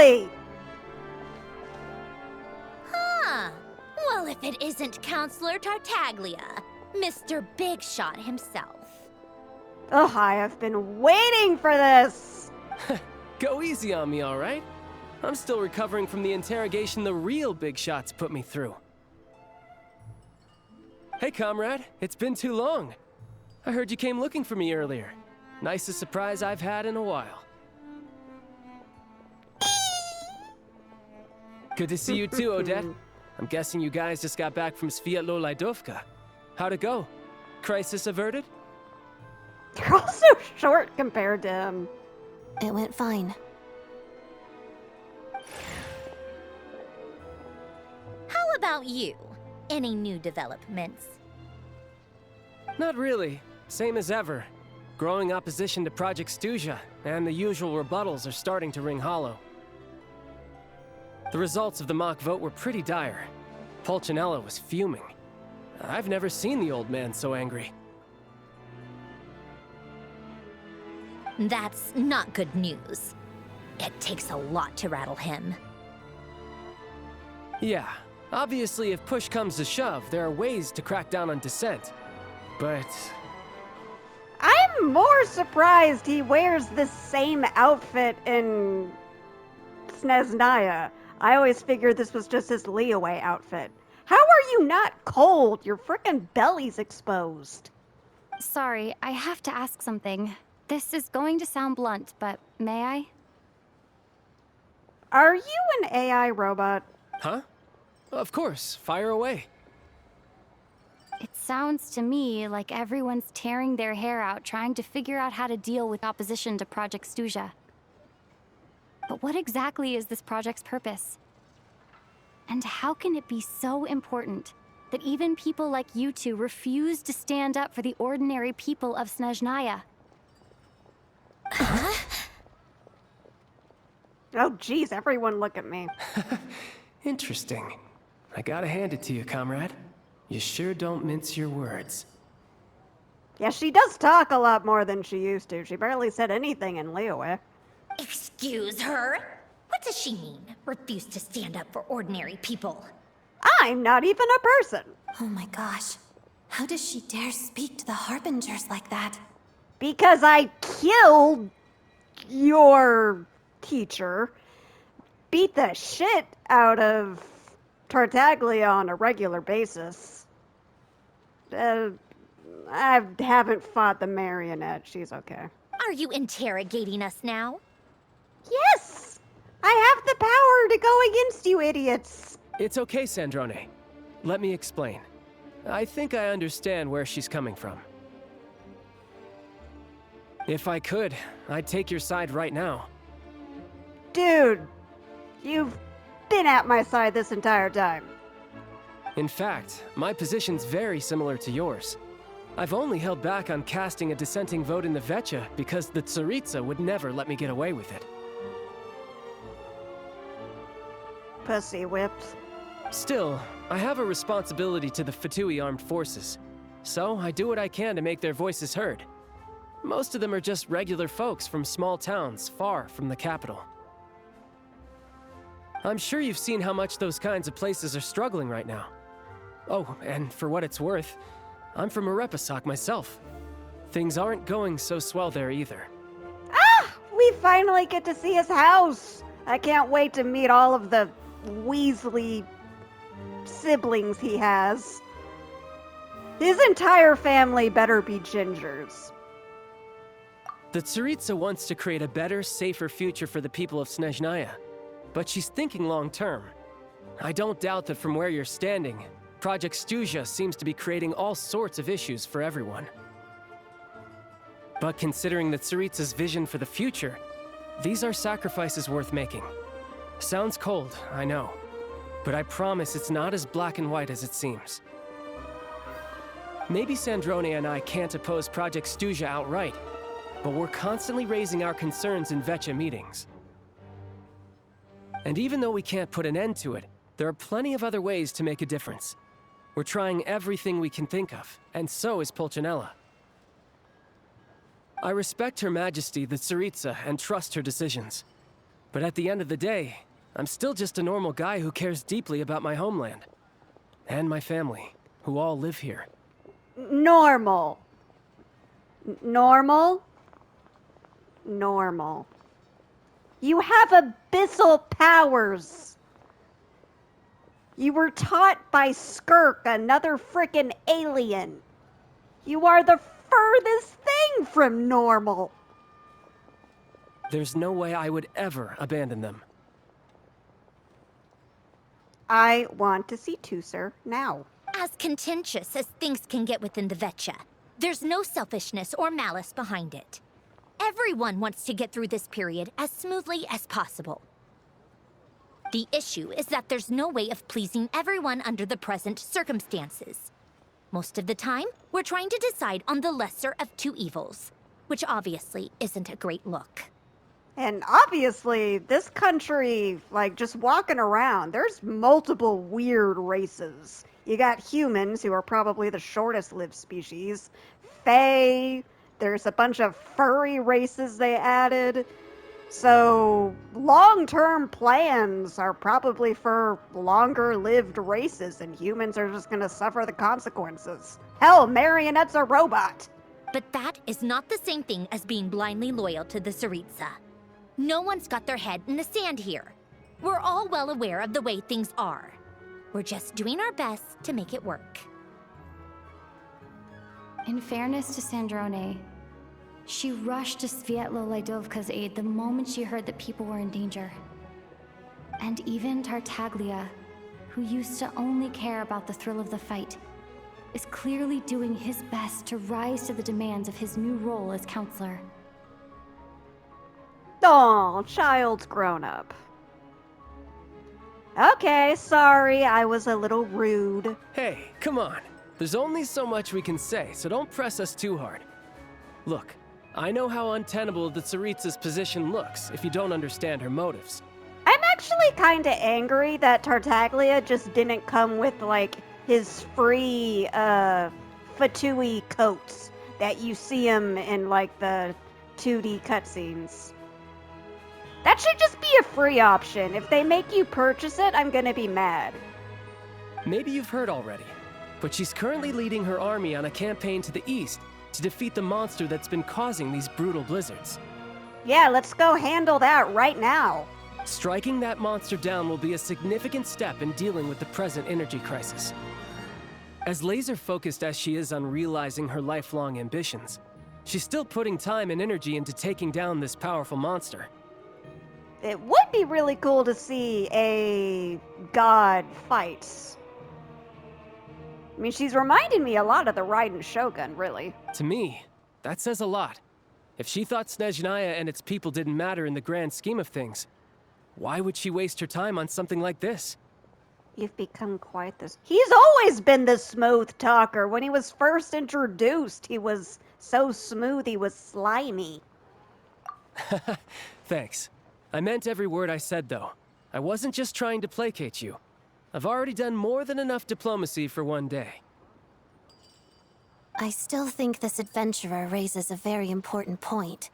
Exactly! Huh. Well, if it isn't Counselor Tartaglia, Mr. Big Shot himself. Ugh, I have been waiting for this! Go easy on me, all right? I'm still recovering from the interrogation the real Big Shots put me through. Hey, comrade. It's been too long. I heard you came looking for me earlier. Nicest surprise I've had in a while. Good to see you too, Odette. I'm guessing you guys just got back from Sviatlo-Lajdovka. How'd it go? Crisis averted? You're all so short compared to him. It went fine. How about you? Any new developments? Not really. Same as ever. Growing opposition to Project Snezhnaya, and the usual rebuttals are starting to ring hollow. The results of the mock vote were pretty dire. Pulcinella was fuming. I've never seen the old man so angry. That's not good news. It takes a lot to rattle him. Yeah, obviously if push comes to shove, there are ways to crack down on dissent. But... I'm more surprised he wears the same outfit in Snezhnaya. I always figured this was just his Leeway outfit. How are you not cold? Your frickin' belly's exposed. Sorry, I have to ask something. This is going to sound blunt, but may I? Are you an AI robot? Huh? Of course, fire away. It sounds to me like everyone's tearing their hair out trying to figure out how to deal with opposition to Project Snezhnaya. But what exactly is this project's purpose? And how can it be so important that even people like you two refuse to stand up for the ordinary people of Snezhnaya? Oh geez, everyone look at me. Interesting. I gotta hand it to you, comrade. You sure don't mince your words. Yeah, she does talk a lot more than she used to. She barely said anything in Leeway. Excuse her? What does she mean? Refuse to stand up for ordinary people? I'm not even a person. Oh my gosh. How does she dare speak to the Harbingers like that? Because I killed your teacher, beat the shit out of Tartaglia on a regular basis. I haven't fought the marionette. She's okay. Are you interrogating us now? Yes! I have the power to go against you idiots. It's okay, Sandrone. Let me explain. I think I understand where she's coming from. If I could, I'd take your side right now. Dude, you've been at my side this entire time. In fact, my position's very similar to yours. I've only held back on casting a dissenting vote in the Vecha because the Tsaritsa would never let me get away with it. Pussy whipped. Still, I have a responsibility to the Fatui armed forces, so I do what I can to make their voices heard. Most of them are just regular folks from small towns far from the capital. I'm sure you've seen how much those kinds of places are struggling right now. Oh, and for what it's worth, I'm from Arepasak myself. Things aren't going so swell there either. Ah! We finally get to see his house! I can't wait to meet all of the Weasley siblings he has. His entire family better be gingers. The Tsaritsa wants to create a better, safer future for the people of Snezhnaya, but she's thinking long-term. I don't doubt that from where you're standing, Project Snezhnaya seems to be creating all sorts of issues for everyone. But considering the Tsaritsa's vision for the future, these are sacrifices worth making. Sounds cold, I know, but I promise it's not as black and white as it seems. Maybe Sandrone and I can't oppose Project Snezhnaya outright, but we're constantly raising our concerns in Vecha meetings. And even though we can't put an end to it, there are plenty of other ways to make a difference. We're trying everything we can think of, and so is Pulcinella. I respect Her Majesty, the Tsaritsa, and trust her decisions. But at the end of the day, I'm still just a normal guy who cares deeply about my homeland. And my family, who all live here. Normal. Normal? Normal. You have abyssal powers. You were taught by Skirk, another frickin' alien. You are the furthest thing from normal. There's no way I would ever abandon them. I want to see Tusser now. As contentious as things can get within the Vetcha, there's no selfishness or malice behind it. Everyone wants to get through this period as smoothly as possible. The issue is that there's no way of pleasing everyone under the present circumstances. Most of the time, we're trying to decide on the lesser of two evils, which obviously isn't a great look. And obviously, this country, like, just walking around, there's multiple weird races. You got humans, who are probably the shortest-lived species. Fae, there's a bunch of furry races they added. So, long-term plans are probably for longer-lived races, and humans are just gonna suffer the consequences. Hell, Marionette's a robot! But that is not the same thing as being blindly loyal to the Tsaritsa. No one's got their head in the sand here. We're all well aware of the way things are. We're just doing our best to make it work. In fairness to Snezhnaya, she rushed to Sviatlolaidovka's aid the moment she heard that people were in danger. And even Tartaglia, who used to only care about the thrill of the fight, is clearly doing his best to rise to the demands of his new role as counselor. Aw, child's grown up. Okay, sorry, I was a little rude. Hey, come on. There's only so much we can say, so don't press us too hard. Look, I know how untenable the Tsaritsa's position looks if you don't understand her motives. I'm actually kinda angry that Tartaglia just didn't come with, like, his free, Fatui coats that you see him in, like, the 2D cutscenes. That should just be a free option. If they make you purchase it, I'm gonna be mad. Maybe you've heard already, but she's currently leading her army on a campaign to the east to defeat the monster that's been causing these brutal blizzards. Yeah, let's go handle that right now. Striking that monster down will be a significant step in dealing with the present energy crisis. As laser-focused as she is on realizing her lifelong ambitions, she's still putting time and energy into taking down this powerful monster. It would be really cool to see a god fight. I mean, she's reminding me a lot of the Raiden Shogun, really. To me, that says a lot. If she thought Snezhnaya and its people didn't matter in the grand scheme of things, why would she waste her time on something like this? You've become quite this. He's always been the smooth talker. When he was first introduced, he was so smooth he was slimy. Thanks. I meant every word I said, though. I wasn't just trying to placate you. I've already done more than enough diplomacy for one day. I still think this adventurer raises a very important point.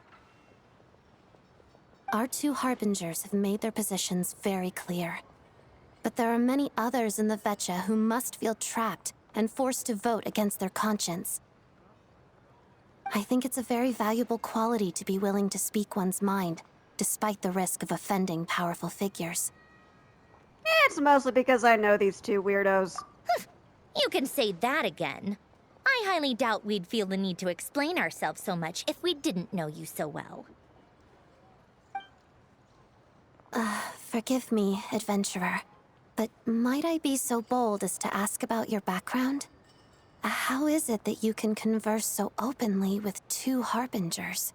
Our two harbingers have made their positions very clear. But there are many others in the Vetcha who must feel trapped and forced to vote against their conscience. I think it's a very valuable quality to be willing to speak one's mind, despite the risk of offending powerful figures. It's mostly because I know these two weirdos. You can say that again. I highly doubt we'd feel the need to explain ourselves so much if we didn't know you so well. Forgive me, adventurer, but might I be so bold as to ask about your background? How is it that you can converse so openly with two harbingers?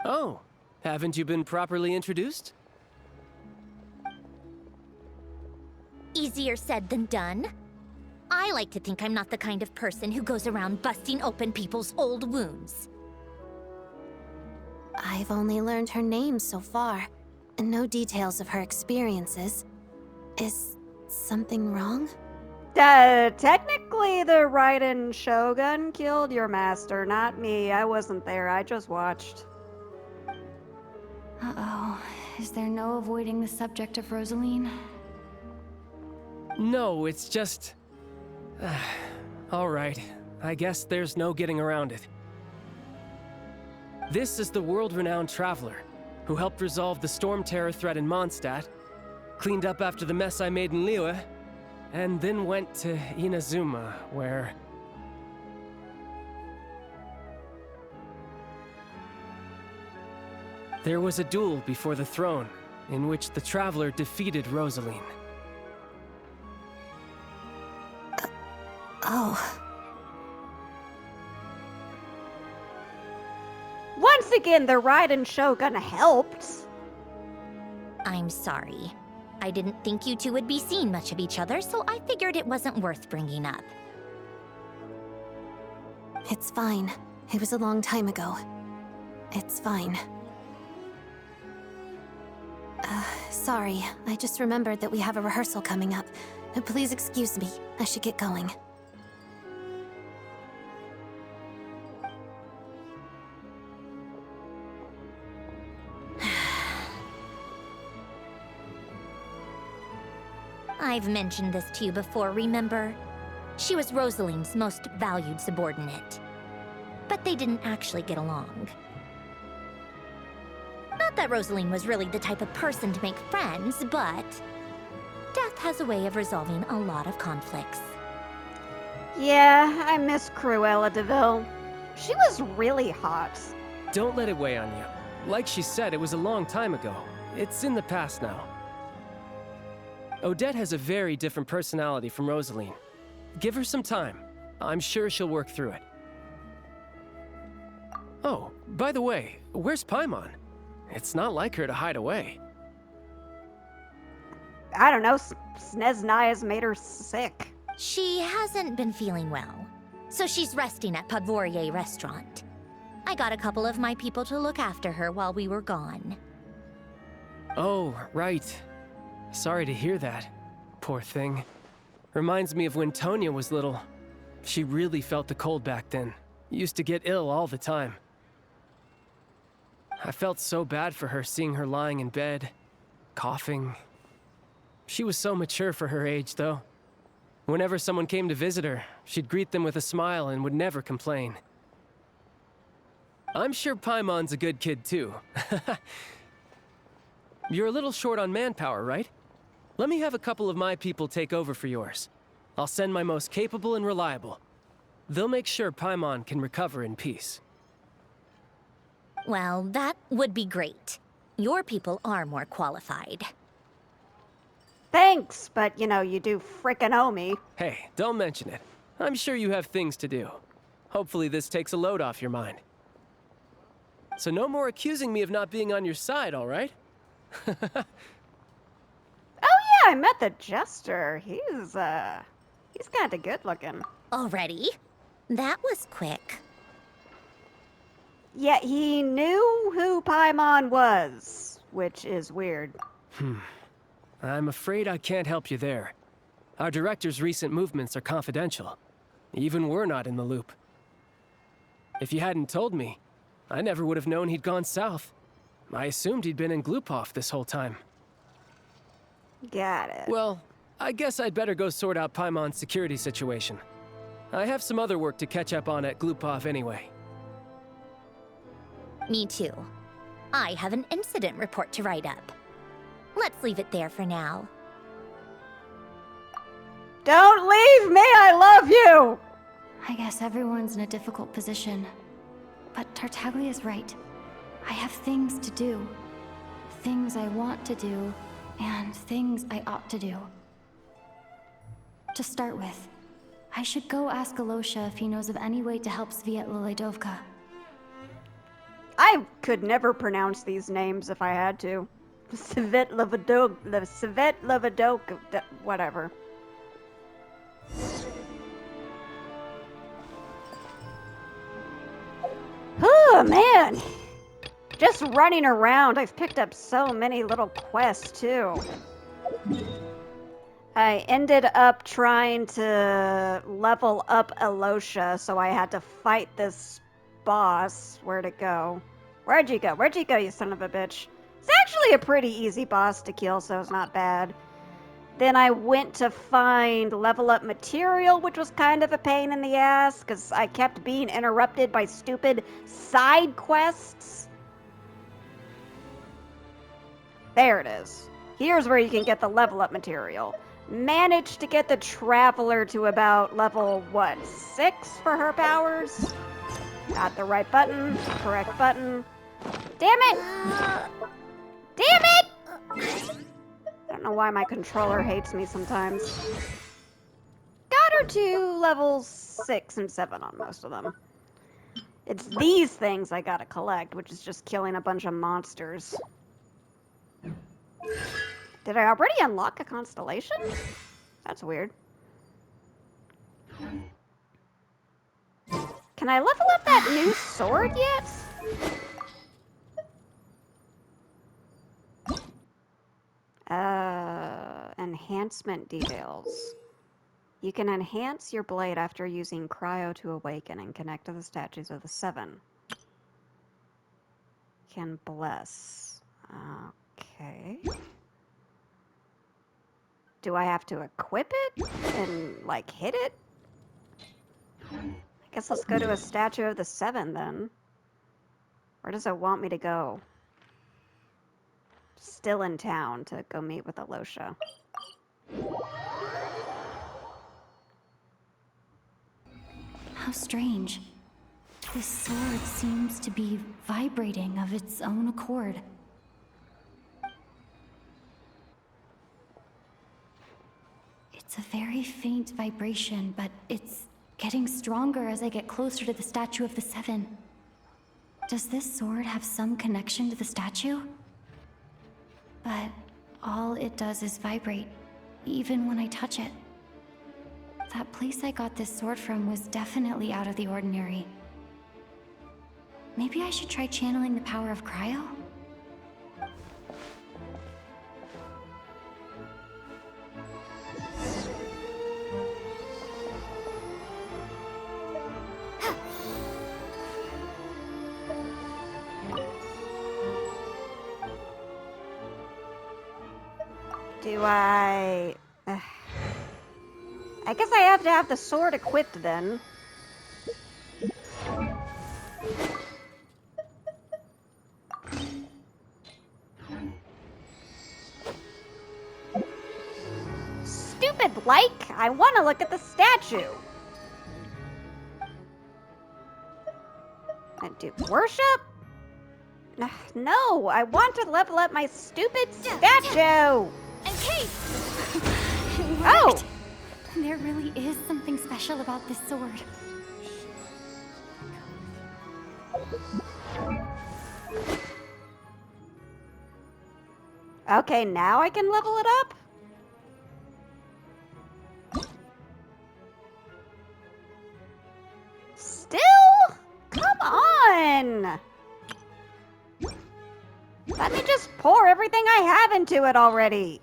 Oh, haven't you been properly introduced? Easier said than done. I like to think I'm not the kind of person who goes around busting open people's old wounds. I've only learned her name so far, and no details of her experiences. Is something wrong? Technically, the Raiden Shogun killed your master, not me. I wasn't there, I just watched. Is there no avoiding the subject of Rosaline? No, it's just... Alright, I guess there's no getting around it. This is the world-renowned traveler, who helped resolve the storm terror threat in Mondstadt, cleaned up after the mess I made in Liyue, and then went to Inazuma, where... there was a duel before the throne, in which the traveler defeated Rosaline. Oh. Once again, the Raiden Shogun helped. I'm sorry. I didn't think you two would be seeing much of each other, so I figured it wasn't worth bringing up. It's fine. It was a long time ago. It's fine. Sorry. I just remembered that we have a rehearsal coming up. Please excuse me. I should get going. I've mentioned this to you before, remember? She was Rosaline's most valued subordinate. But they didn't actually get along. Not that Rosaline was really the type of person to make friends, but... death has a way of resolving a lot of conflicts. Yeah, I miss Cruella de Vil. She was really hot. Don't let it weigh on you. Like she said, it was a long time ago. It's in the past now. Odette has a very different personality from Rosaline. Give her some time. I'm sure she'll work through it. Oh, by the way, where's Paimon? It's not like her to hide away. I don't know, Snezhnaya's made her sick. She hasn't been feeling well, so she's resting at Podvorier restaurant. I got a couple of my people to look after her while we were gone. Oh, right. Sorry to hear that. Poor thing. Reminds me of when Tonya was little. She really felt the cold back then. Used to get ill all the time. I felt so bad for her seeing her lying in bed, coughing. She was so mature for her age, though. Whenever someone came to visit her, she'd greet them with a smile and would never complain. I'm sure Paimon's a good kid, too. You're a little short on manpower, right? Let me have a couple of my people take over for yours. I'll send my most capable and reliable. They'll make sure Paimon can recover in peace. Well, that would be great. Your people are more qualified. Thanks, but you know, you do frickin' owe me. Hey, don't mention it. I'm sure you have things to do. Hopefully this takes a load off your mind. So no more accusing me of not being on your side, all right? Oh yeah, I met the Jester. He's kinda good looking. Already? That was quick. Yeah, he knew who Paimon was, which is weird. I'm afraid I can't help you there. Our director's recent movements are confidential. Even we're not in the loop. If you hadn't told me, I never would have known he'd gone south. I assumed he'd been in Glupov this whole time. Got it. Well, I guess I'd better go sort out Paimon's security situation. I have some other work to catch up on at Glupov anyway. Me too. I have an incident report to write up. Let's leave it there for now. Don't leave me, I love you! I guess everyone's in a difficult position. But Tartaglia's right. I have things to do. Things I want to do, and things I ought to do. To start with, I should go ask Alosha if he knows of any way to help Svietla Ledovka. I could never pronounce these names if I had to. Svietla Ledovka, whatever. Oh man! Just running around, I've picked up so many little quests too. I ended up trying to level up Alosha, so I had to fight this boss. Where'd it go? Where'd you go? Where'd you go, you son of a bitch? It's actually a pretty easy boss to kill, so it's not bad. Then I went to find level up material, which was kind of a pain in the ass, because I kept being interrupted by stupid side quests. There it is. Here's where you can get the level up material. Managed to get the Traveler to about level, 6 for her powers? Got the right button, correct button. Damn it! Damn it! I don't know why my controller hates me sometimes. Got her to levels 6 and 7 on most of them. It's these things I gotta collect, which is just killing a bunch of monsters. Did I already unlock a constellation? That's weird. Can I level up that new sword yet? Enhancement details. You can enhance your blade after using Cryo to awaken and connect to the statues of the 7. Can bless. Okay. Do I have to equip it and, like, hit it? I guess let's go to a statue of the 7 then. Where does it want me to go? Still in town to go meet with Alosha. How strange. This sword seems to be vibrating of its own accord. It's a very faint vibration, but it's getting stronger as I get closer to the statue of the 7. Does this sword have some connection to the statue? But all it does is vibrate, even when I touch it. That place I got this sword from was definitely out of the ordinary. Maybe I should try channeling the power of Cryo? Do I guess I have to have the sword equipped then. Stupid like! I want to look at the statue! I do worship? No, I want to level up my stupid statue! And Kate! Oh! There really is something special about this sword. Okay, now I can level it up? Still? Come on! Let me just pour everything I have into it already.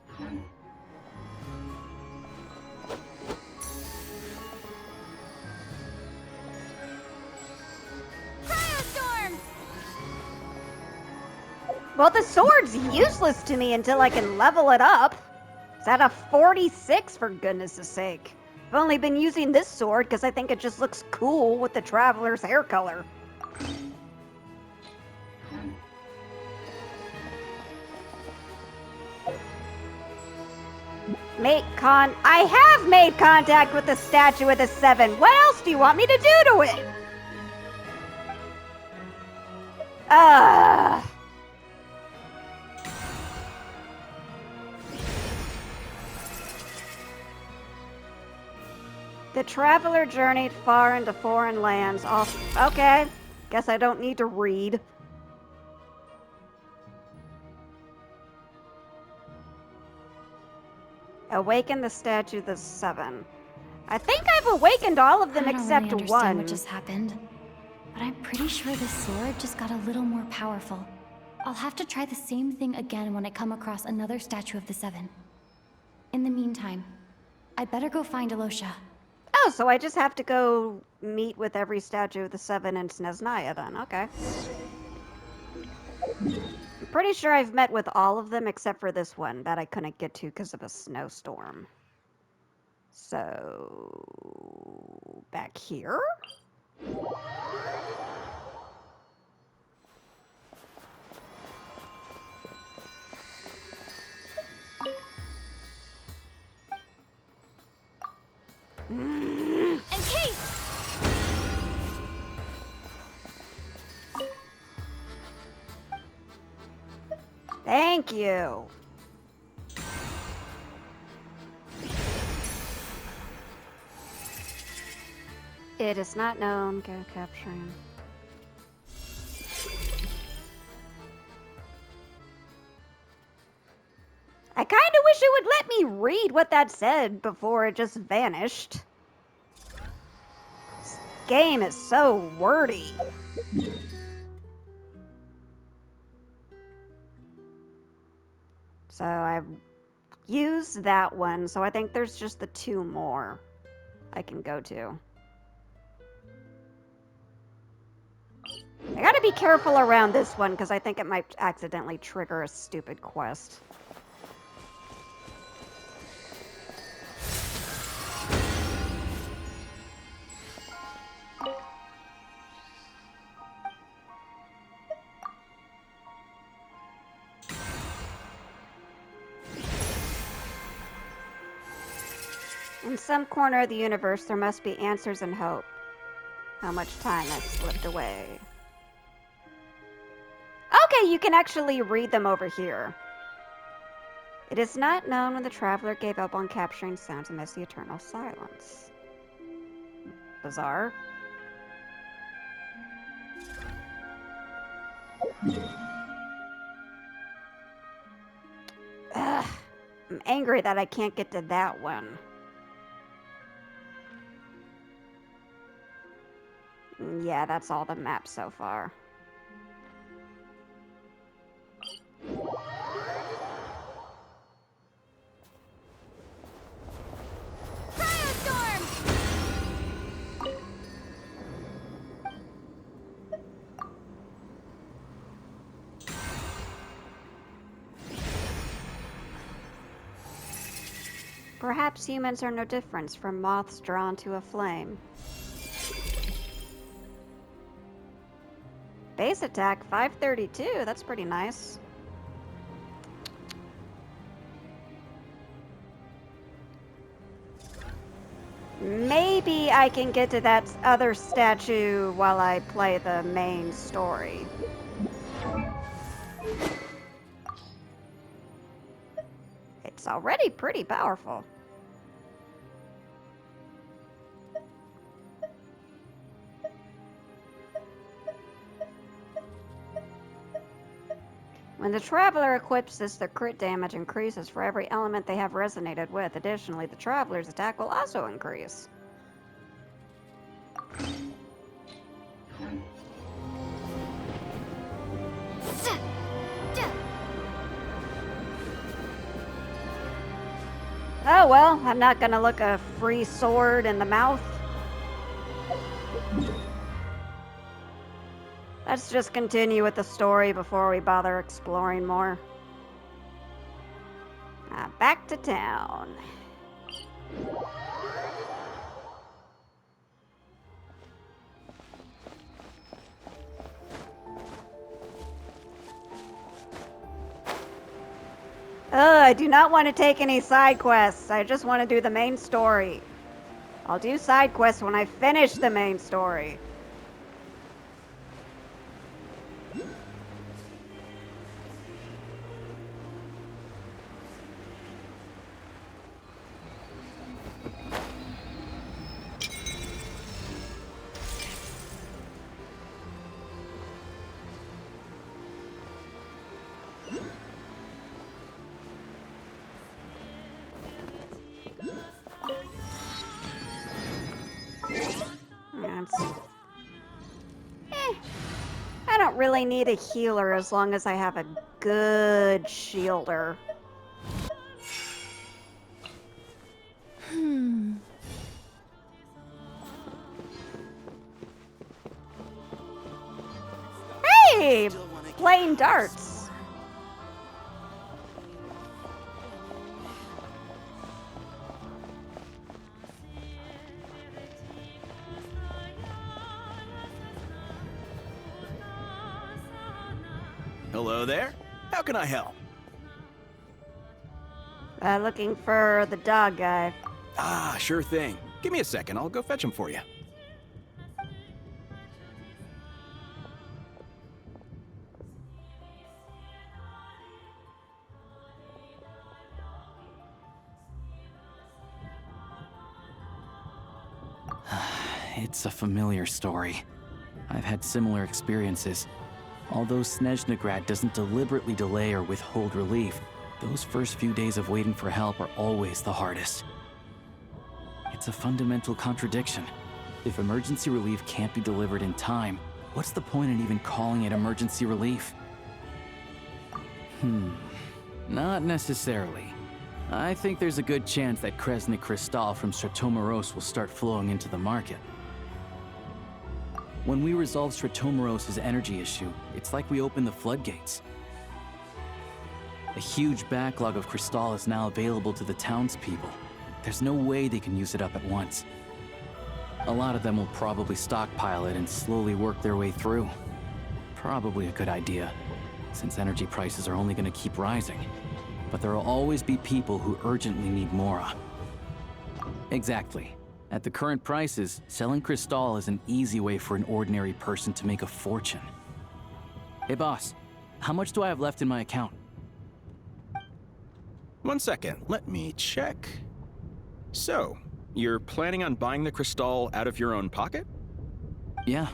Well, the sword's useless to me until I can level it up. It's at a 46, for goodness' sake. I've only been using this sword because I think it just looks cool with the Traveler's hair color. I have made contact with the statue of the 7. What else do you want me to do to it? The traveler journeyed far into foreign lands. Okay. Guess I don't need to read. Awaken the statue of the 7. I think I've awakened all of them except I don't really understand one. what just happened, but I'm pretty sure this sword just got a little more powerful. I'll have to try the same thing again when I come across another statue of the 7. In the meantime, I better go find Alosha. Oh, so I just have to go meet with every statue of the 7 in Snezhnaya then. Okay. pretty sure I've met with all of them except for this one that I couldn't get to because of a snowstorm. So, back here? And Kate! Thank you. It is not known. Go capturing. I kind of wish it would let me read what that said before it just vanished. This game is so wordy. So I've used that one, so I think there's just the 2 more I can go to. I gotta be careful around this one because I think it might accidentally trigger a stupid quest. In some corner of the universe, there must be answers and hope. How much time has slipped away. Okay, you can actually read them over here. It is not known when the traveler gave up on capturing sounds amidst the eternal silence. Bizarre. Ugh, I'm angry that I can't get to that one. Yeah, that's all the maps so far. Firestorm! Perhaps humans are no different from moths drawn to a flame. Base attack 532, that's pretty nice. Maybe I can get to that other statue while I play the main story. It's already pretty powerful. When the traveler equips this, their crit damage increases for every element they have resonated with. Additionally, the traveler's attack will also increase. Oh well, I'm not gonna look a free sword in the mouth. Let's just continue with the story before we bother exploring more. Back to town. I do not want to take any side quests. I just want to do the main story. I'll do side quests when I finish the main story. I don't really need a healer as long as I have a good shielder. Hey! Playing darts. Hello there. How can I help? Looking for the dog guy. Ah, sure thing. Give me a second, I'll go fetch him for you. It's a familiar story. I've had similar experiences. Although Snezhnaya doesn't deliberately delay or withhold relief, those first few days of waiting for help are always the hardest. It's a fundamental contradiction. If emergency relief can't be delivered in time, what's the point in even calling it emergency relief? Not necessarily. I think there's a good chance that Kresny Crystal from Stratomeros will start flowing into the market. When we resolve Stratomeros' energy issue, it's like we open the floodgates. A huge backlog of Crystal is now available to the townspeople. There's no way they can use it up at once. A lot of them will probably stockpile it and slowly work their way through. Probably a good idea, since energy prices are only going to keep rising. But there will always be people who urgently need Mora. Exactly. At the current prices, selling Crystal is an easy way for an ordinary person to make a fortune. Hey boss, how much do I have left in my account? 1 second, let me check. So, you're planning on buying the Crystal out of your own pocket? Yeah.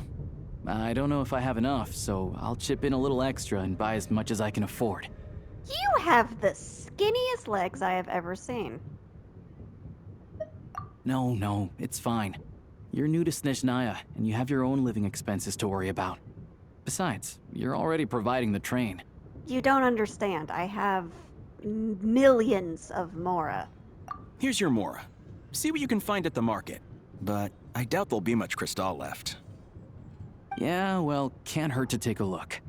I don't know if I have enough, so I'll chip in a little extra and buy as much as I can afford. You have the skinniest legs I have ever seen. No, it's fine. You're new to Snezhnaya, and you have your own living expenses to worry about. Besides, you're already providing the train. You don't understand. I have millions of Mora. Here's your Mora. See what you can find at the market. But I doubt there'll be much Crystal left. Yeah, well, can't hurt to take a look.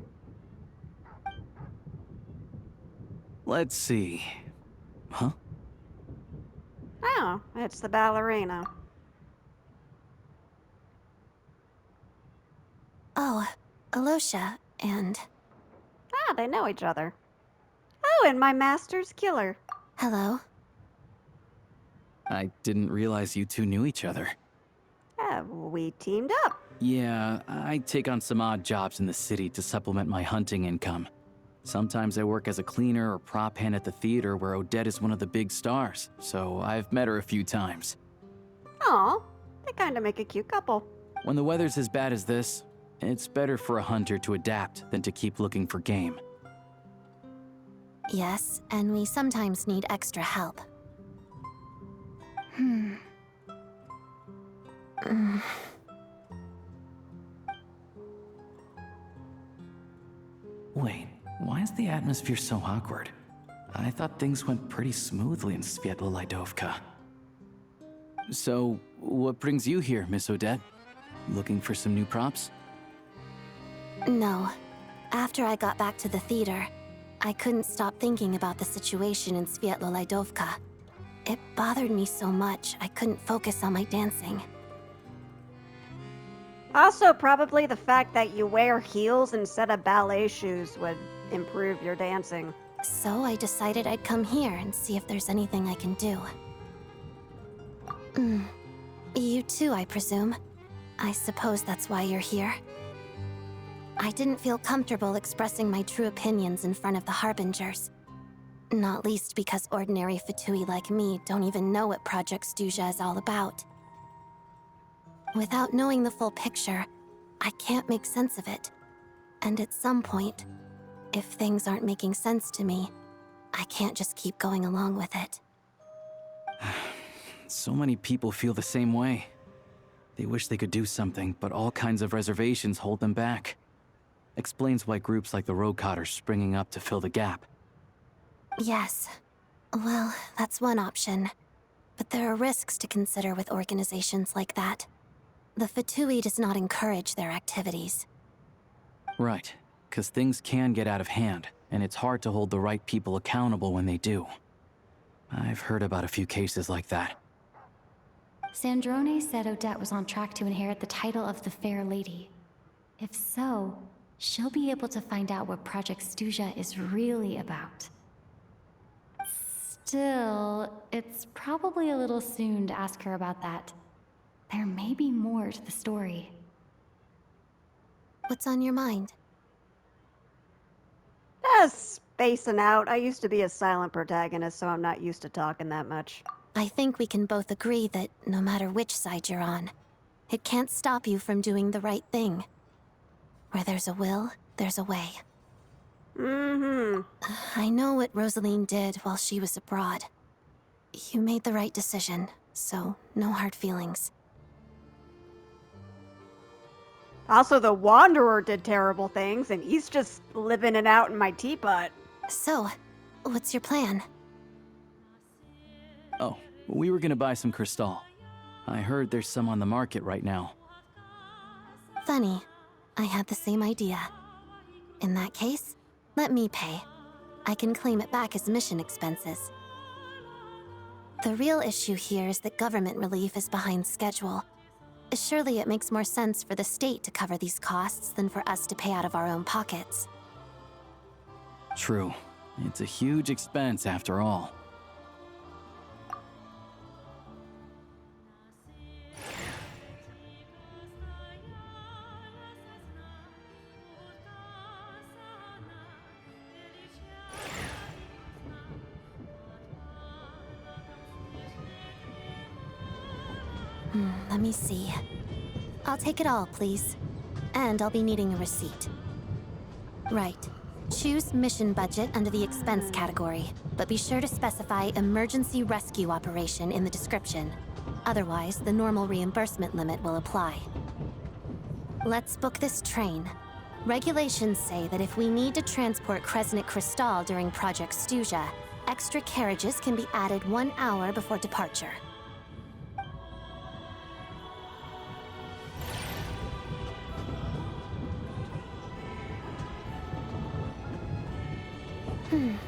Let's see. Huh? Oh, it's the ballerina. Oh, Alosha and... Ah, they know each other. Oh, and my master's killer. Hello. I didn't realize you two knew each other. We teamed up. Yeah, I take on some odd jobs in the city to supplement my hunting income. Sometimes I work as a cleaner or prop hand at the theater where Odette is one of the big stars, so I've met her a few times. Aw, they kinda make a cute couple. When the weather's as bad as this, it's better for a hunter to adapt than to keep looking for game. Yes, and we sometimes need extra help. Wait, why is the atmosphere so awkward? I thought things went pretty smoothly in Svietlo-Lidovka. So, what brings you here, Miss Odette? Looking for some new props? No. After I got back to the theater, I couldn't stop thinking about the situation in Svietlo-Lidovka. It bothered me so much, I couldn't focus on my dancing. Also, probably the fact that you wear heels instead of ballet shoes would improve your dancing. So I decided I'd come here and see if there's anything I can do. You too, I presume. I suppose that's why you're here. I didn't feel comfortable expressing my true opinions in front of the Harbingers. Not least because ordinary Fatui like me don't even know what Project Stuzha is all about. Without knowing the full picture, I can't make sense of it. And at some point, if things aren't making sense to me, I can't just keep going along with it. So many people feel the same way. They wish they could do something, but all kinds of reservations hold them back. Explains why groups like the Roadcott are springing up to fill the gap. Yes. Well, that's one option. But there are risks to consider with organizations like that. The Fatui does not encourage their activities. Right, because things can get out of hand, and it's hard to hold the right people accountable when they do. I've heard about a few cases like that. Sandrone said Odette was on track to inherit the title of the Fair Lady. If so, she'll be able to find out what Project Stuzha is really about. Still, it's probably a little soon to ask her about that. There may be more to the story. What's on your mind? Spacing out. I used to be a silent protagonist, so I'm not used to talking that much. I think we can both agree that no matter which side you're on, it can't stop you from doing the right thing. Where there's a will, there's a way. Mm-hmm. I know what Rosaline did while she was abroad. You made the right decision, so no hard feelings. Also, the Wanderer did terrible things, and he's just living it out in my teapot. So, what's your plan? Oh, we were gonna buy some Crystal. I heard there's some on the market right now. Funny. I had the same idea. In that case, let me pay. I can claim it back as mission expenses. The real issue here is that government relief is behind schedule. Surely it makes more sense for the state to cover these costs than for us to pay out of our own pockets. True. It's a huge expense after all. Let me see. I'll take it all, please. And I'll be needing a receipt. Right. Choose mission budget under the expense category, but be sure to specify emergency rescue operation in the description. Otherwise, the normal reimbursement limit will apply. Let's book this train. Regulations say that if we need to transport Kresnik Crystal during Project Stuzha, extra carriages can be added 1 hour before departure.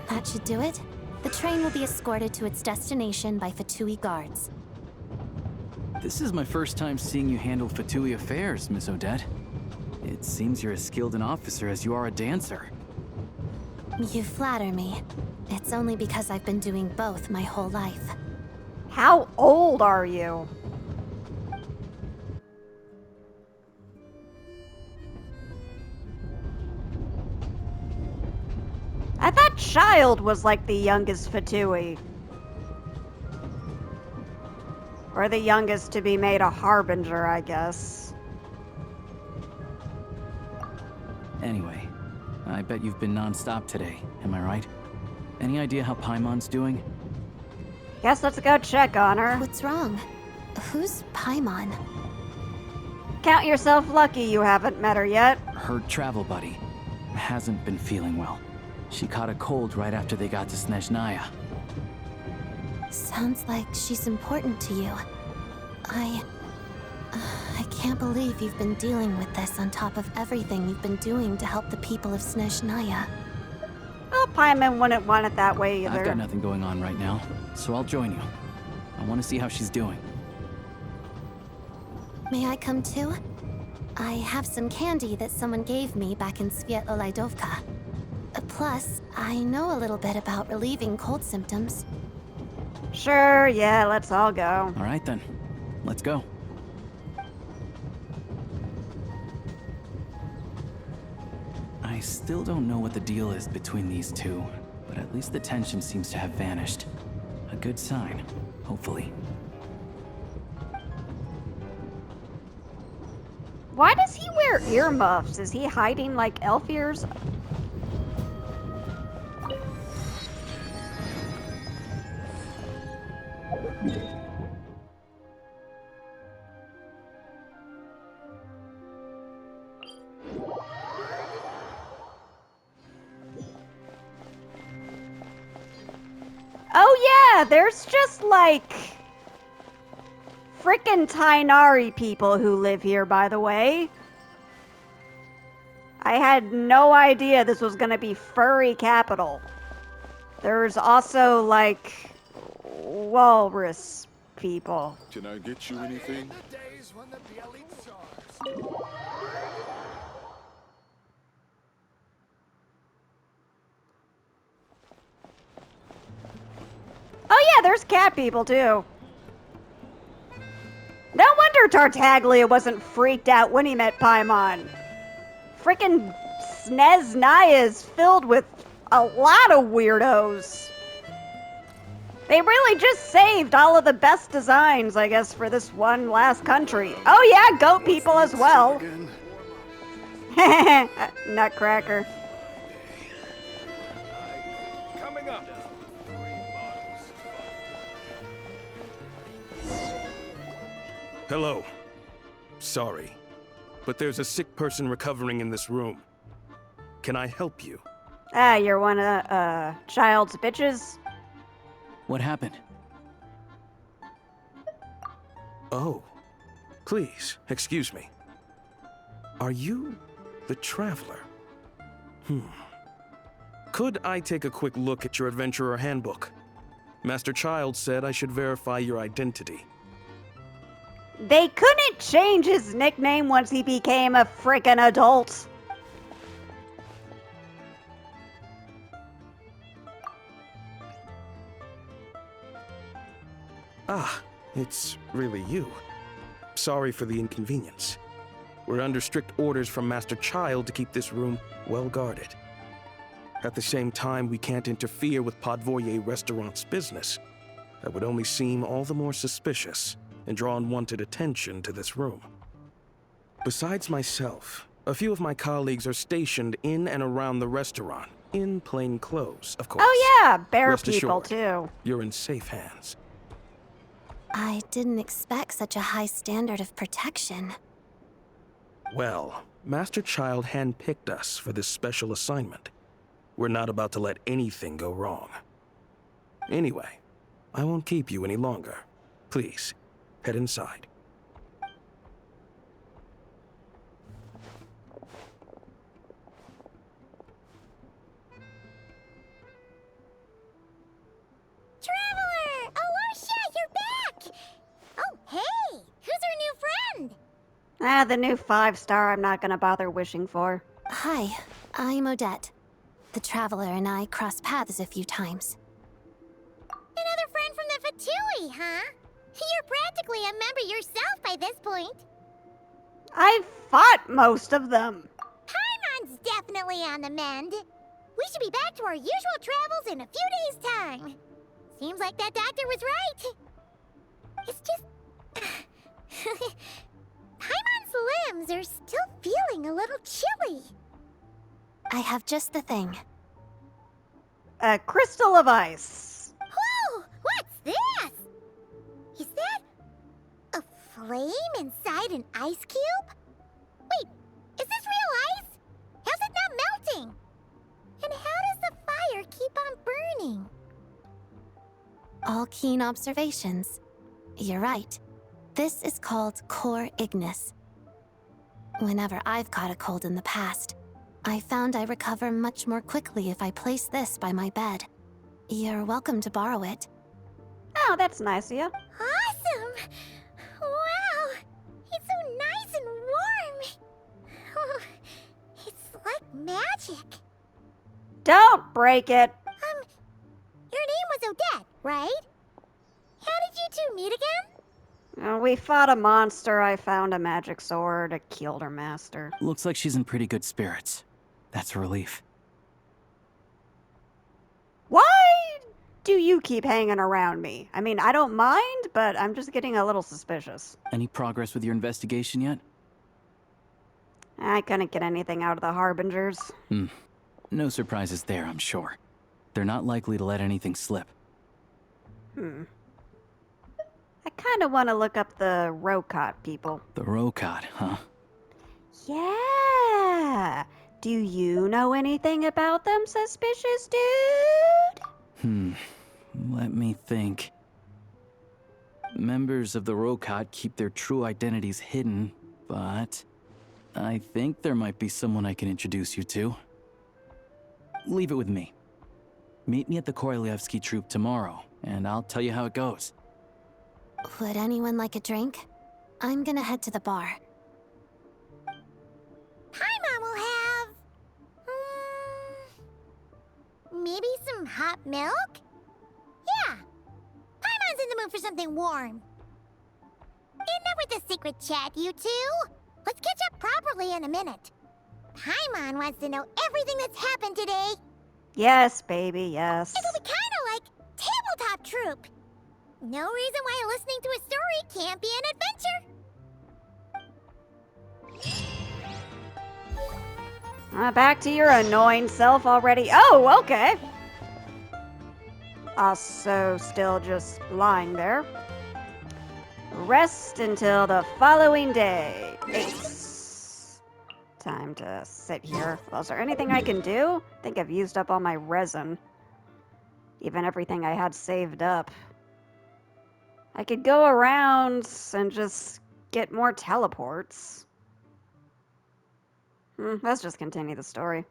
That should do it. The train will be escorted to its destination by Fatui guards. This is my first time seeing you handle Fatui affairs, Miss Odette. It seems you're as skilled an officer as you are a dancer. You flatter me. It's only because I've been doing both my whole life. How old are you? I thought Childe was like the youngest Fatui. Or the youngest to be made a harbinger, I guess. Anyway, I bet you've been non-stop today, am I right? Any idea how Paimon's doing? Guess let's go check on her. What's wrong? Who's Paimon? Count yourself lucky you haven't met her yet. Her travel buddy hasn't been feeling well. She caught a cold right after they got to Snezhnaya. Sounds like she's important to you. I can't believe you've been dealing with this on top of everything you've been doing to help the people of Snezhnaya. Well, Paimon wouldn't want it that way either. I've got nothing going on right now, so I'll join you. I want to see how she's doing. May I come too? I have some candy that someone gave me back in Sviet-Olaidovka. Plus, I know a little bit about relieving cold symptoms. Sure, yeah, let's all go. All right then, let's go. I still don't know what the deal is between these two, but at least the tension seems to have vanished. A good sign, hopefully. Why does he wear earmuffs? Is he hiding like elf ears? Oh yeah, there's just like frickin' Tainari people who live here, by the way. I had no idea this was gonna be furry capital. There's also like walrus people. Can I get you anything? there's cat people, too. No wonder Tartaglia wasn't freaked out when he met Paimon. Frickin' Snezhnaya is filled with a lot of weirdos. They really just saved all of the best designs, I guess, for this one last country. Oh yeah, goat people as well. Nutcracker. Coming up. Hello. Sorry, but there's a sick person recovering in this room. Can I help you? Ah, you're one of, Childe's bitches? What happened? Oh, please, excuse me. Are you the Traveler? Could I take a quick look at your Adventurer Handbook? Master Childe said I should verify your identity. They couldn't change his nickname once he became a frickin' adult. Ah, it's really you. Sorry for the inconvenience. We're under strict orders from Master Childe to keep this room well guarded. At the same time, we can't interfere with Podvoye Restaurant's business. That would only seem all the more suspicious and draw unwanted attention to this room. Besides myself, a few of my colleagues are stationed in and around the restaurant, in plain clothes, of course. Oh yeah, bear Rest people assured, too. you're in safe hands. I didn't expect such a high standard of protection. Well, Master Childe handpicked us for this special assignment. We're not about to let anything go wrong. Anyway, I won't keep you any longer. Please, head inside. Traveler! Alosha, you're back! Oh, hey! Who's our new friend? Ah, the new 5-star I'm not gonna bother wishing for. Hi, I'm Odette. The Traveler and I crossed paths a few times. Another friend from the Fatui, huh? You're practically a member yourself by this point. I've fought most of them. Paimon's definitely on the mend. We should be back to our usual travels in a few days' time. Seems like that doctor was right. It's just... Paimon's limbs are still feeling a little chilly. I have just the thing. A crystal of ice. Whoa! What's this? Is that a flame inside an ice cube? Wait, is this real ice? How's it not melting? And how does the fire keep on burning? All keen observations. You're right. This is called core ignis. Whenever I've caught a cold in the past, I found I recover much more quickly if I place this by my bed. You're welcome to borrow it. Oh, that's nice of you. Awesome! Wow! It's so nice and warm! Oh, it's like magic. Don't break it. Your name was Odette, right? How did you two meet again? We fought a monster, I found a magic sword, I killed her master. Looks like she's in pretty good spirits. That's a relief. Why do you keep hanging around me? I mean, I don't mind, but I'm just getting a little suspicious. Any progress with your investigation yet? I couldn't get anything out of the Harbingers. No surprises there, I'm sure. They're not likely to let anything slip. I kind of want to look up the Rokot people. The Rokot, huh? Yeah! Do you know anything about them, suspicious dude? Let me think. Members of the Rokot keep their true identities hidden, but I think there might be someone I can introduce you to. Leave it with me. Meet me at the Korolyevsky troop tomorrow, and I'll tell you how it goes. Would anyone like a drink? I'm gonna head to the bar. Paimon will have... maybe some hot milk? Yeah. mood for something warm. Enough with the secret chat, you two. Let's catch up properly in a minute. Paimon wants to know everything that's happened today. Yes, baby, yes. It'll be kind of like tabletop troop. No reason why listening to a story can't be an adventure. Back to your annoying self already. Oh, okay. Also, still just lying there. Rest until the following day. Ace. Time to sit here. Well, is there anything I can do? I think I've used up all my resin. Even everything I had saved up. I could go around and just get more teleports. Let's just continue the story.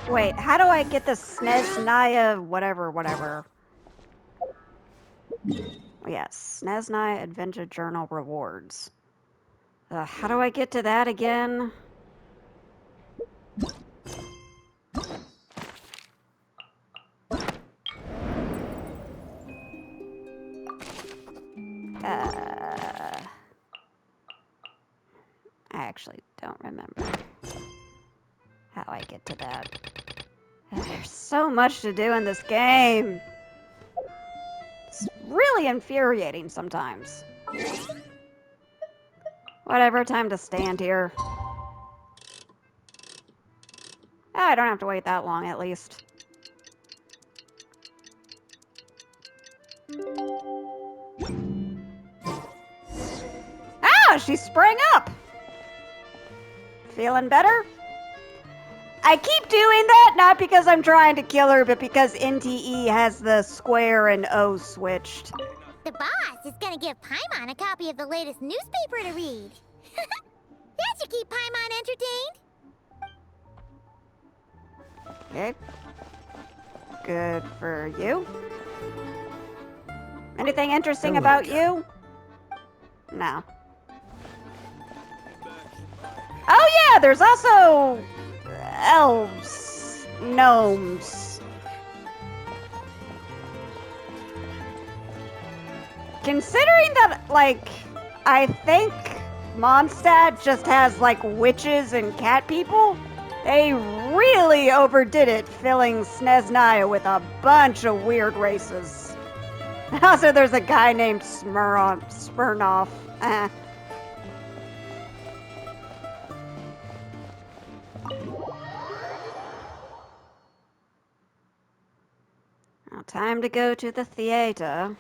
Wait, how do I get the Snezhnaya whatever? Yes, Snezhnaya Adventure Journal rewards. How do I get to that again? I actually don't remember how I get to that. There's so much to do in this game. It's really infuriating sometimes. Whatever, time to stand here. I don't have to wait that long, at least. Ah, she sprang up! Feeling better? I keep doing that, not because I'm trying to kill her, but because NTE has the square and O switched. The boss is gonna give Paimon a copy of the latest newspaper to read. That should keep Paimon entertained. Okay. Good for you. Anything interesting Hello, about Kat. you? No. Oh yeah, there's also elves, gnomes. Considering that, like, I think Mondstadt just has, like, witches and cat people, they really overdid it filling Snezhnaya with a bunch of weird races. Also, there's a guy named Smirnoff. Now, time to go to the theater.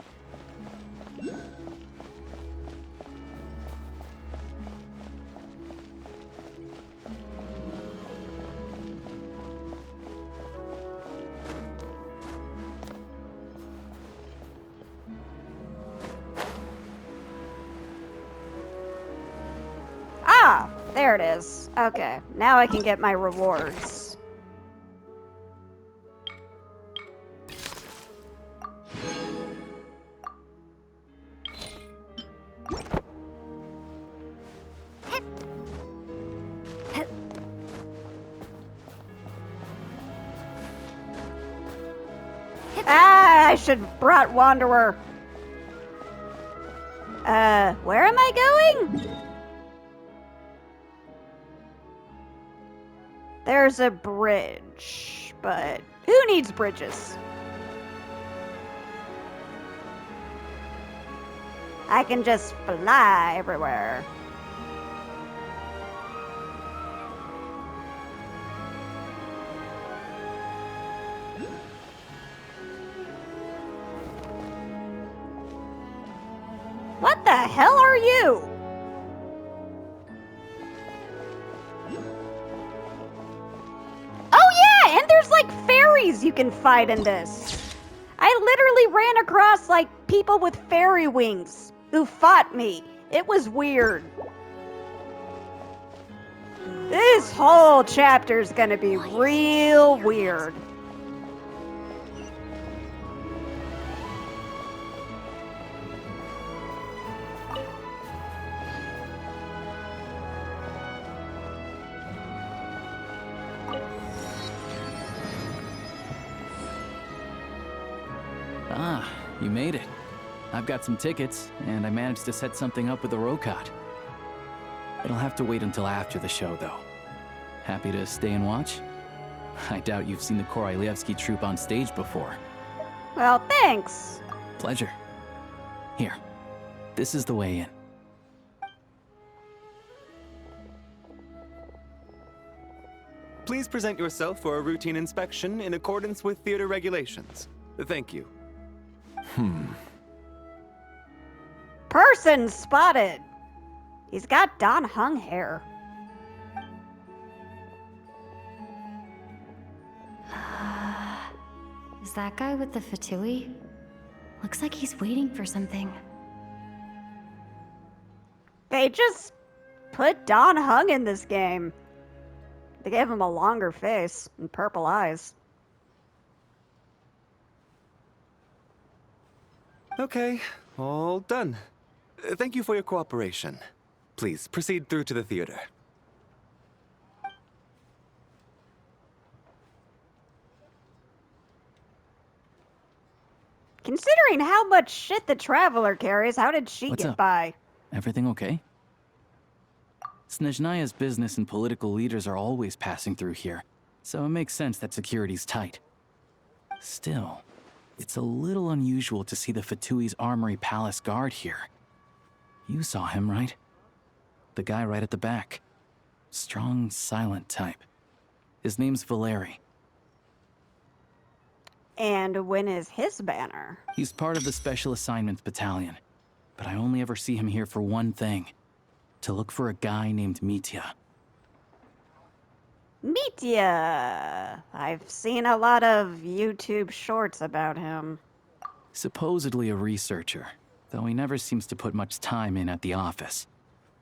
Ah, there it is. Okay, now I can get my rewards. Ah, I should have brought Wanderer. Where am I going? There's a bridge, but who needs bridges? I can just fly everywhere. What the hell are you? Oh yeah, and there's like fairies you can fight in this. I literally ran across like people with fairy wings who fought me. It was weird. This whole chapter's gonna be real weird. Ah, you made it. I've got some tickets, and I managed to set something up with the Rokot. It'll have to wait until after the show, though. Happy to stay and watch? I doubt you've seen the Korolyevsky troupe on stage before. Well, thanks. Pleasure. Here, this is the way in. Please present yourself for a routine inspection in accordance with theater regulations. Thank you. Person spotted. He's got Don Hung hair. Is that guy with the fatui? Looks like he's waiting for something. They just put Don Hung in this game. They gave him a longer face and purple eyes. Okay, all done. Thank you for your cooperation. Please proceed through to the theater. Considering how much shit the Traveler carries, how did she What's get up? by? Everything okay? Snezhnaya's business and political leaders are always passing through here, so it makes sense that security's tight. Still, it's a little unusual to see the Fatui's Armory Palace guard here. You saw him, right? The guy right at the back. Strong, silent type. His name's Valeri. And when is his banner? He's part of the Special Assignments Battalion, but I only ever see him here for one thing. To look for a guy named Mitya. Mitya. I've seen a lot of YouTube shorts about him. Supposedly a researcher, though he never seems to put much time in at the office.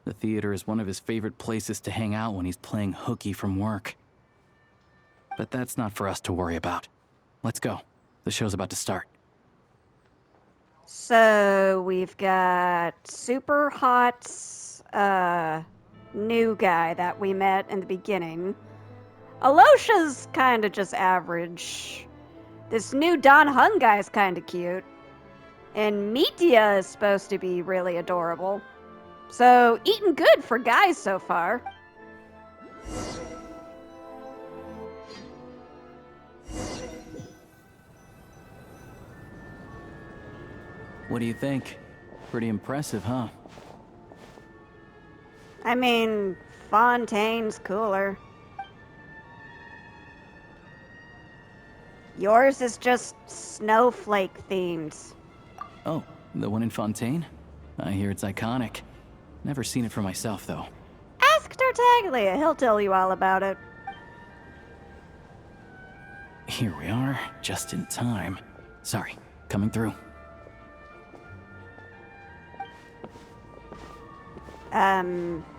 The theater is one of his favorite places to hang out when he's playing hooky from work. But that's not for us to worry about. Let's go. The show's about to start. So we've got super hot new guy that we met in the beginning. Alosha's kind of just average. This new Don Hung guy's kind of cute. And Mitya is supposed to be really adorable. So, eating good for guys so far. What do you think? Pretty impressive, huh? I mean, Fontaine's cooler. Yours is just snowflake themed. Oh, the one in Fontaine? I hear it's iconic. Never seen it for myself, though. Ask Tartaglia, he'll tell you all about it. Here we are, just in time. Sorry, coming through.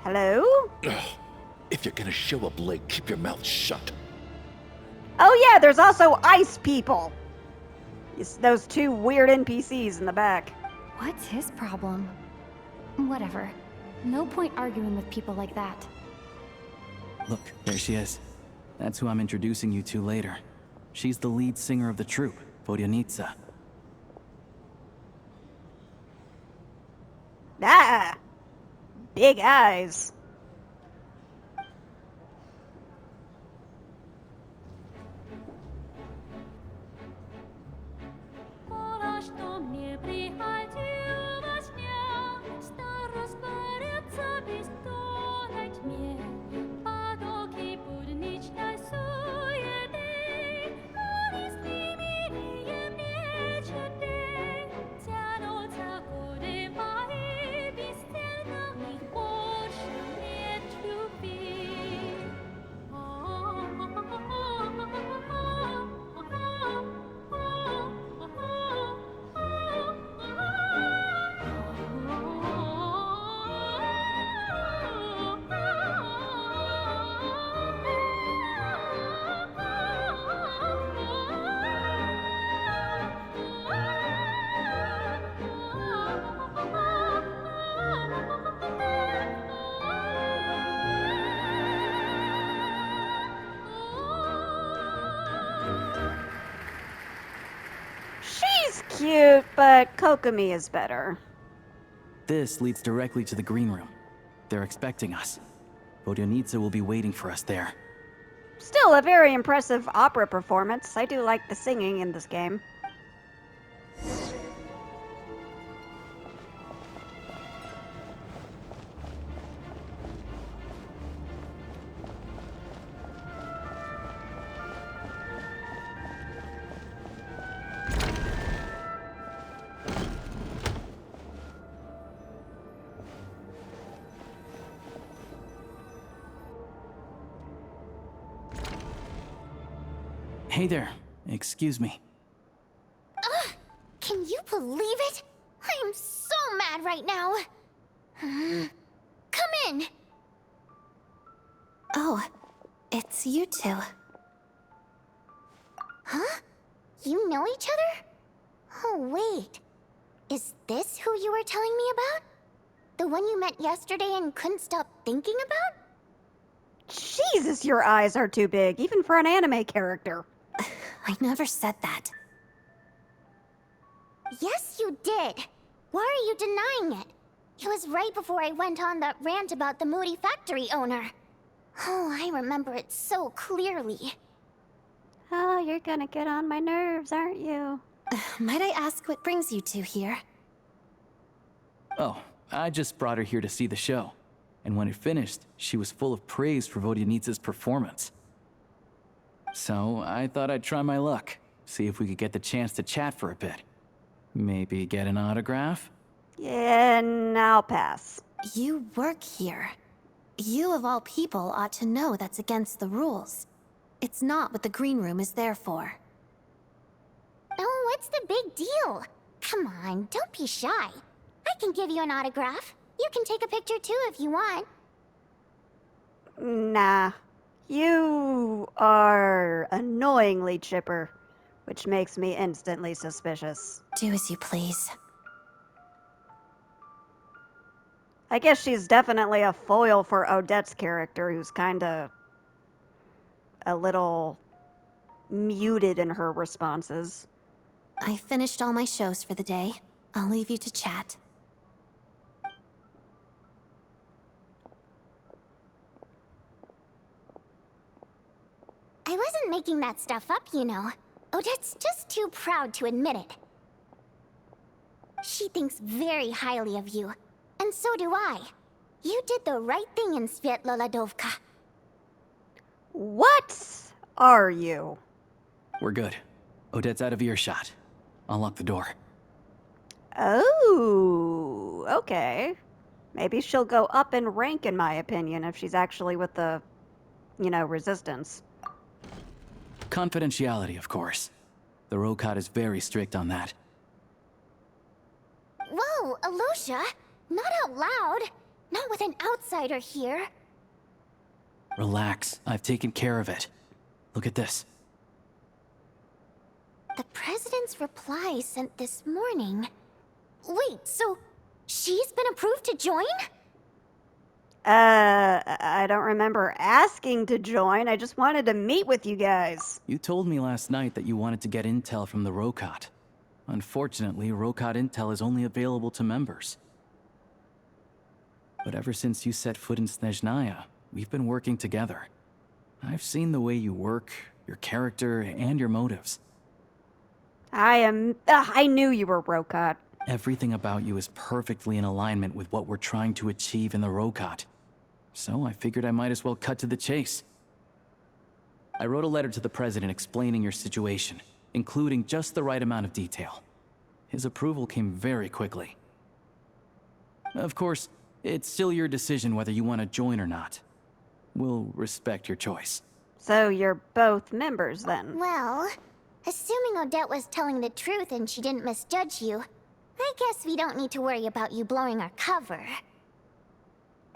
Hello? If you're gonna show up late, keep your mouth shut. Oh yeah, there's also ice people. It's those two weird NPCs in the back. What's his problem? Whatever. No point arguing with people like that. Look, there she is. That's who I'm introducing you to later. She's the lead singer of the troupe, Vodyanitsa. Ah! Big eyes. cute, but Kokomi is better. This leads directly to the green room. They're expecting us. Vodyanitsa will be waiting for us there. Still a very impressive opera performance. I do like the singing in this game. Hey there. Excuse me. Can you believe it? I am so mad right now. Come in. Oh, it's you two. Huh? You know each other? Oh, wait. Is this who you were telling me about? The one you met yesterday and couldn't stop thinking about? Jesus, your eyes are too big, even for an anime character. I never said that. Yes, you did. Why are you denying it? It was right before I went on that rant about the moody factory owner. Oh, I remember it so clearly. Oh, you're gonna get on my nerves, aren't you? Might I ask what brings you two here? Oh, I just brought her here to see the show. And when it finished, she was full of praise for Vodyanitsa's performance. So I thought I'd try my luck, see if we could get the chance to chat for a bit. Maybe get an autograph? Yeah, I'll pass. You work here. You of all people ought to know that's against the rules. It's not what the green room is there for. Oh, what's the big deal? Come on, don't be shy. I can give you an autograph. You can take a picture too if you want. Nah. You are annoyingly chipper, which makes me instantly suspicious. Do as you please. I guess she's definitely a foil for Odette's character, who's kinda a little muted in her responses. I finished all my shows for the day. I'll leave you to chat. I wasn't making that stuff up, you know. Odette's just too proud to admit it. She thinks very highly of you, and so do I. You did the right thing in Svietloladovka. What are you? We're good. Odette's out of earshot. I'll lock the door. Oh, okay. Maybe she'll go up in rank, in my opinion, if she's actually with the, resistance. Confidentiality, of course. The Rokat is very strict on that. Whoa, Alosia! Not out loud! Not with an outsider here! Relax, I've taken care of it. Look at this. The President's reply sent this morning. Wait, so she's been approved to join? I don't remember asking to join. I just wanted to meet with you guys. You told me last night that you wanted to get intel from the Rokat. Unfortunately, Rokat intel is only available to members. But ever since you set foot in Snezhnaya, we've been working together. I've seen the way you work, your character, and your motives. I knew you were Rokat. Everything about you is perfectly in alignment with what we're trying to achieve in the Rokat. So I figured I might as well cut to the chase. I wrote a letter to the President explaining your situation, including just the right amount of detail. His approval came very quickly. Of course, it's still your decision whether you want to join or not. We'll respect your choice. So you're both members, then? Well, assuming Odette was telling the truth and she didn't misjudge you, I guess we don't need to worry about you blowing our cover.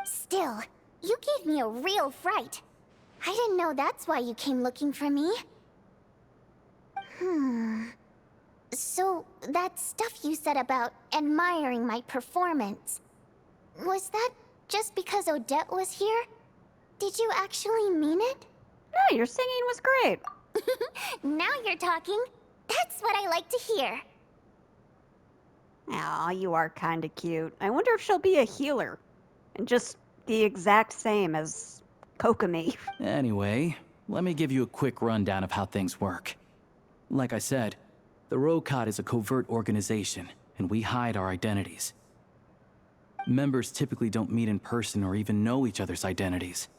Still, you gave me a real fright. I didn't know that's why you came looking for me. So, that stuff you said about admiring my performance, was that just because Odette was here? Did you actually mean it? No, your singing was great. Now you're talking. That's what I like to hear. Aw, you are kinda cute. I wonder if she'll be a healer. And just the exact same as Kokomi. Anyway, let me give you a quick rundown of how things work. Like I said, the Rokot is a covert organization, and we hide our identities. Members typically don't meet in person or even know each other's identities.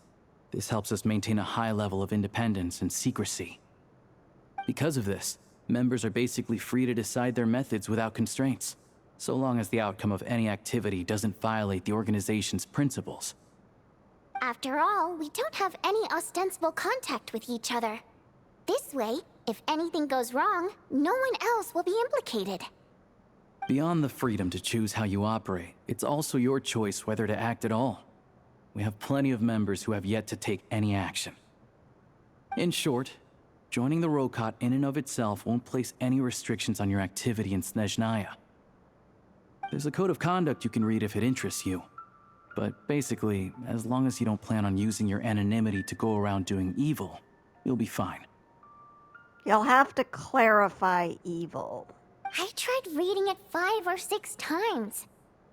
This helps us maintain a high level of independence and secrecy. Because of this, members are basically free to decide their methods without constraints, so long as the outcome of any activity doesn't violate the organization's principles. After all, we don't have any ostensible contact with each other. This way, if anything goes wrong, no one else will be implicated. Beyond the freedom to choose how you operate, it's also your choice whether to act at all. We have plenty of members who have yet to take any action. In short, joining the Rokot in and of itself won't place any restrictions on your activity in Snezhnaya. There's a code of conduct you can read if it interests you. But basically, as long as you don't plan on using your anonymity to go around doing evil, you'll be fine. You'll have to clarify evil. I tried reading it 5 or 6 times.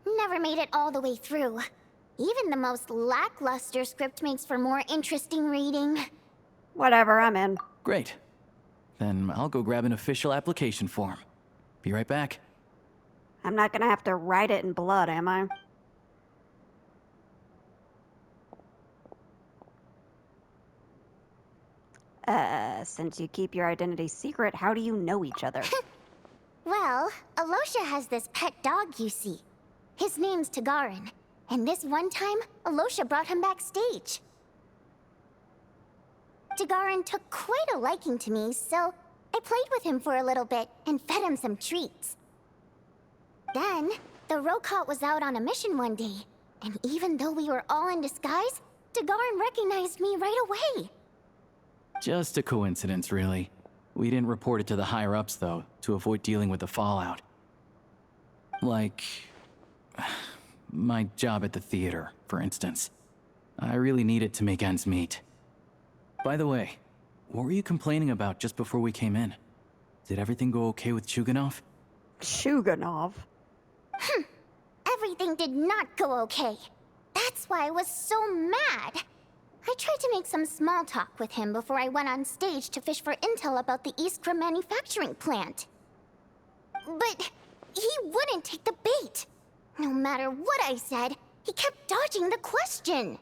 Never made it all the way through. Even the most lackluster script makes for more interesting reading. Whatever, I'm in. Great. Then I'll go grab an official application form. Be right back. I'm not gonna have to write it in blood, am I? Since you keep your identity secret, how do you know each other? Well, Alosha has this pet dog, you see. His name's Tagarin, and this one time, Alosha brought him backstage. Tagarin took quite a liking to me, so I played with him for a little bit and fed him some treats. Then, the Rokot was out on a mission one day, and even though we were all in disguise, Tagarin recognized me right away. Just a coincidence, really. We didn't report it to the higher-ups, though, to avoid dealing with the fallout. Like... my job at the theater, for instance. I really needed to make ends meet. By the way, what were you complaining about just before we came in? Did everything go okay with Chuganov? Chuganov? Everything did not go okay. That's why I was so mad. I tried to make some small talk with him before I went on stage to fish for intel about the Iskra manufacturing plant. But he wouldn't take the bait. No matter what I said, he kept dodging the question.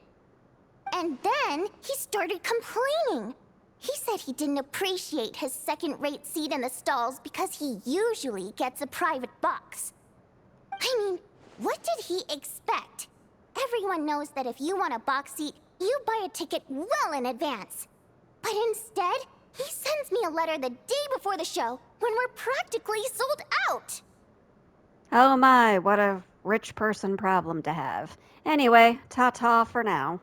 And then he started complaining. He said he didn't appreciate his second-rate seat in the stalls because he usually gets a private box. I mean, what did he expect? Everyone knows that if you want a box seat, you buy a ticket well in advance. But instead, he sends me a letter the day before the show when we're practically sold out. Oh my, what a rich person problem to have. Anyway, ta-ta for now.